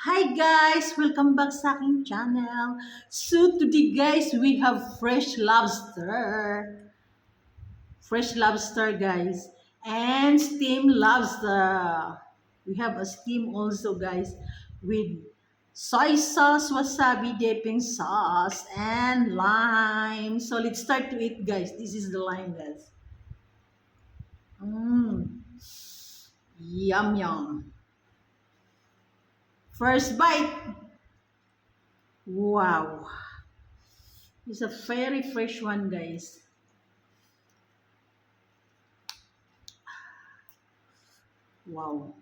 Hi guys! Welcome back sa aking channel. So today guys, we have fresh lobster. Fresh lobster guys. And steamed lobster. We have a steam also guys with soy sauce, wasabi dipping sauce, and lime. So let's start to eat guys. This is the lime guys. Mmm. Yum yum. First bite. Wow. It's a very fresh one, guys. Wow.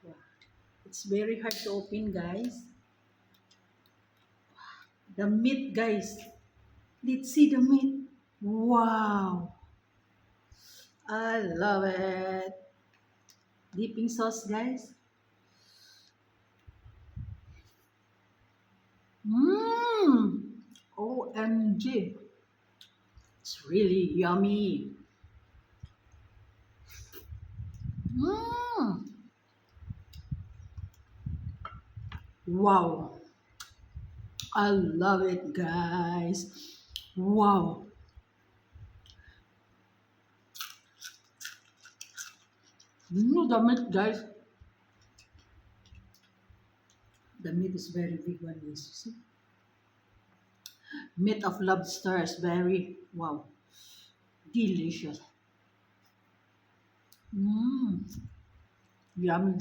Wow. It's very hard to open, guys. The meat, guys. Let's see the meat. Wow. I love it. Dipping sauce, guys. Mmm. OMG. It's really yummy. Mmm. Wow. I love it, guys. Wow. The meat, guys. The meat is very big one, guys. You see? Meat of lobster is very, wow, delicious. Mmm, yummy,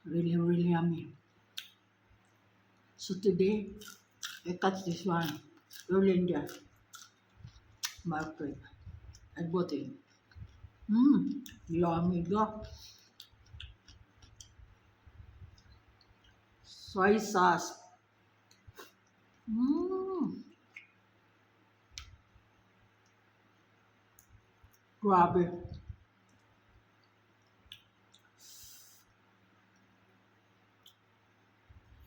really, really yummy. So today, I cut this one early in the market. I bought it. Yummy, soy sauce. Mmm, grabe.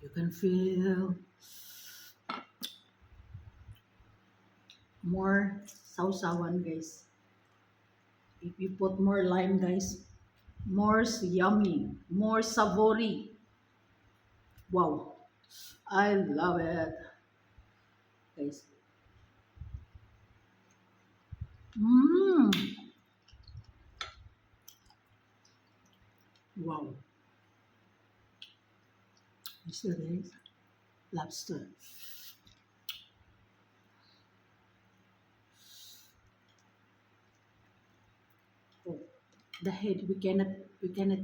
You can feel more sausawan, guys. If you put more lime, guys, more yummy, more savory. Wow, I love it, guys. Mmm, wow. This is lobster. Oh, the head we cannot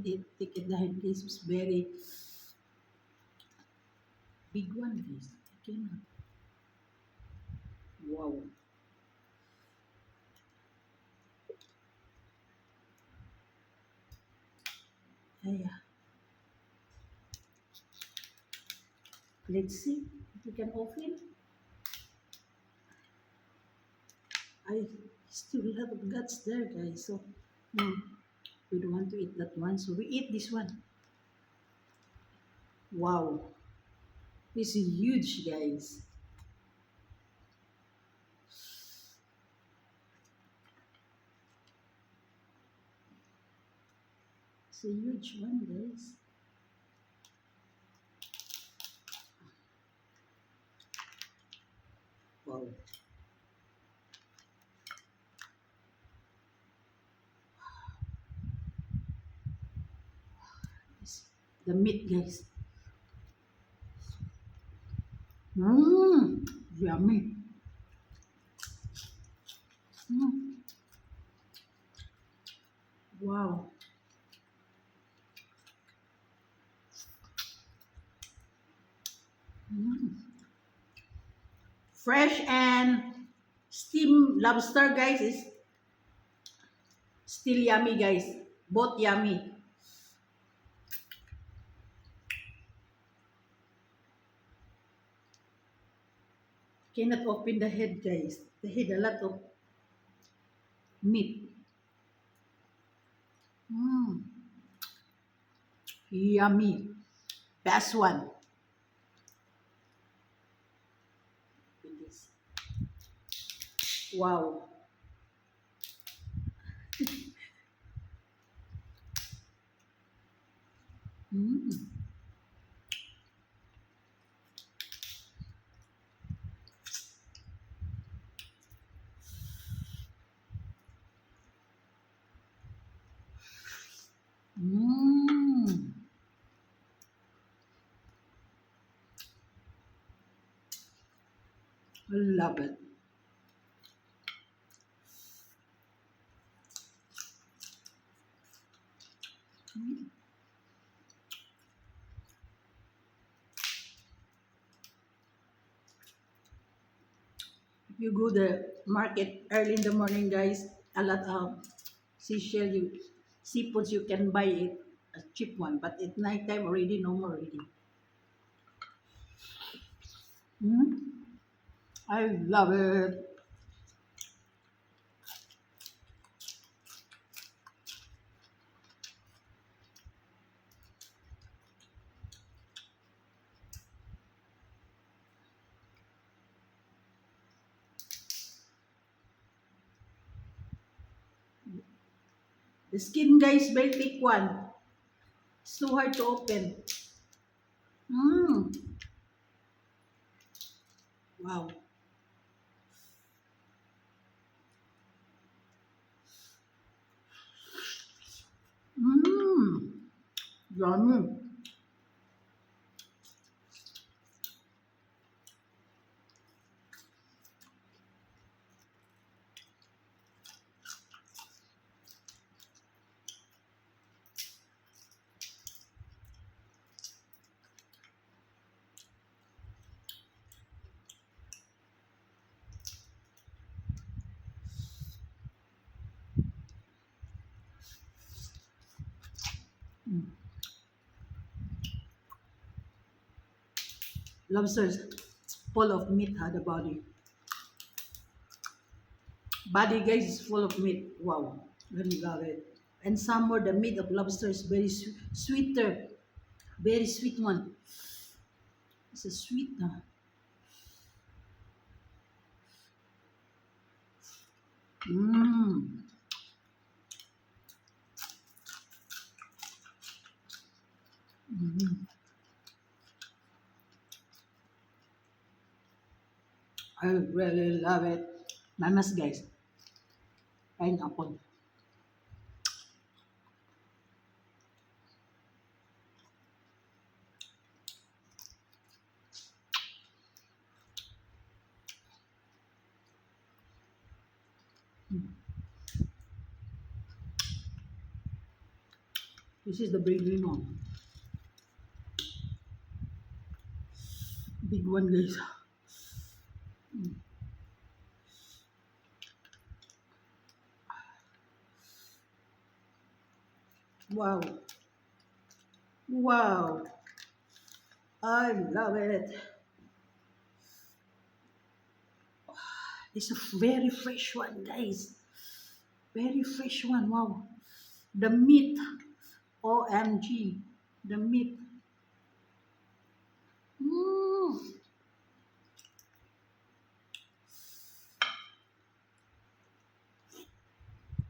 eat, take it. The head is very big one, guys. I cannot. Wow. Yeah. Let's see if we can open. I still have guts there, guys. So we don't want to eat that one, so we eat this one. Wow, this is huge, guys. It's a huge one, guys. Wow. The meat, guys. Yummy. Mm, wow. Mm. Fresh and steamed lobster, guys, is still yummy, guys. Both yummy. Cannot open the head, guys. The head, a lot of meat. Mm, yummy. Best one. With this. Wow. Mm. Mm. I love it. If you go the market early in the morning, guys, a lot of seashell seafoods you can buy it a cheap one, but at night time already no more already. Mm. I love it. The skin, guys, very thick one. It's too hard to open. Mm. Wow. Mm. Yummy. Mm. Lobsters full of meat, the body. Body, guys, is full of meat. Wow. Really love it. And some more, the meat of lobster is very sweeter. Very sweet one. It's a sweet. Mm. Mm. I really love it. Mamas, guys. Pineapple. This is the big one. Big one, guys. Wow. Wow. I love it. It's a very fresh one, guys. Very fresh one. Wow. The meat. OMG. The meat. Mm.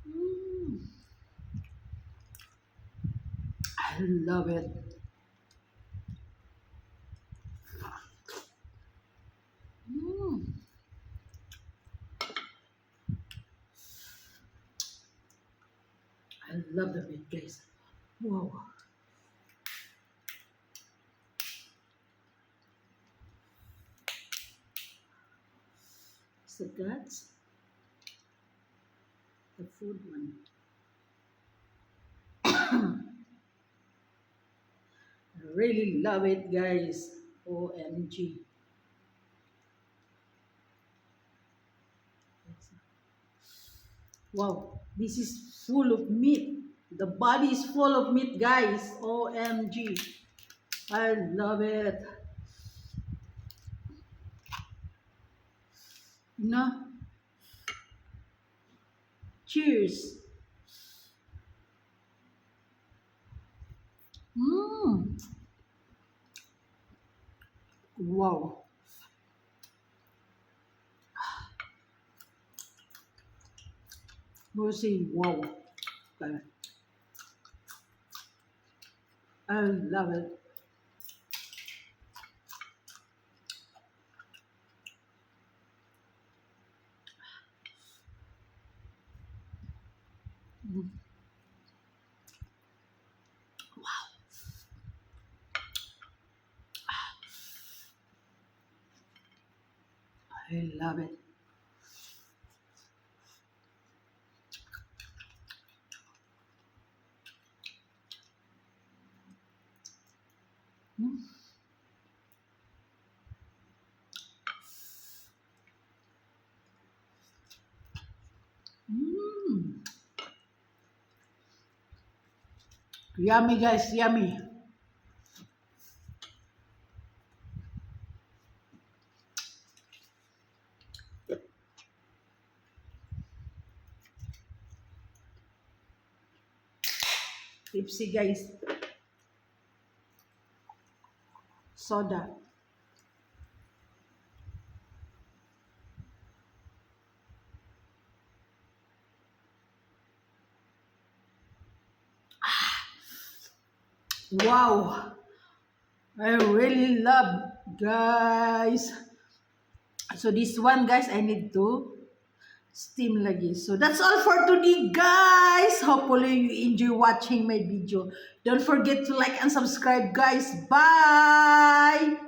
Mm. I love it. Mm. I love the meat, guys. Wow. It's the guts, the food one. I really love it, guys. OMG. Wow. This is full of meat. The body is full of meat, guys. OMG. I love it. No. Cheers. Mmm. Wow. We'll see. Wow. Okay. I love it. Mm, I love it. Mm. Mm. Yummy, guys. Yummy. Tipsy, guys. Soda. Wow. I really love, guys. So this one, guys, I need to steam lagi. So that's all for today, guys. Hopefully you enjoy watching my video. Don't forget to like and subscribe, guys. Bye!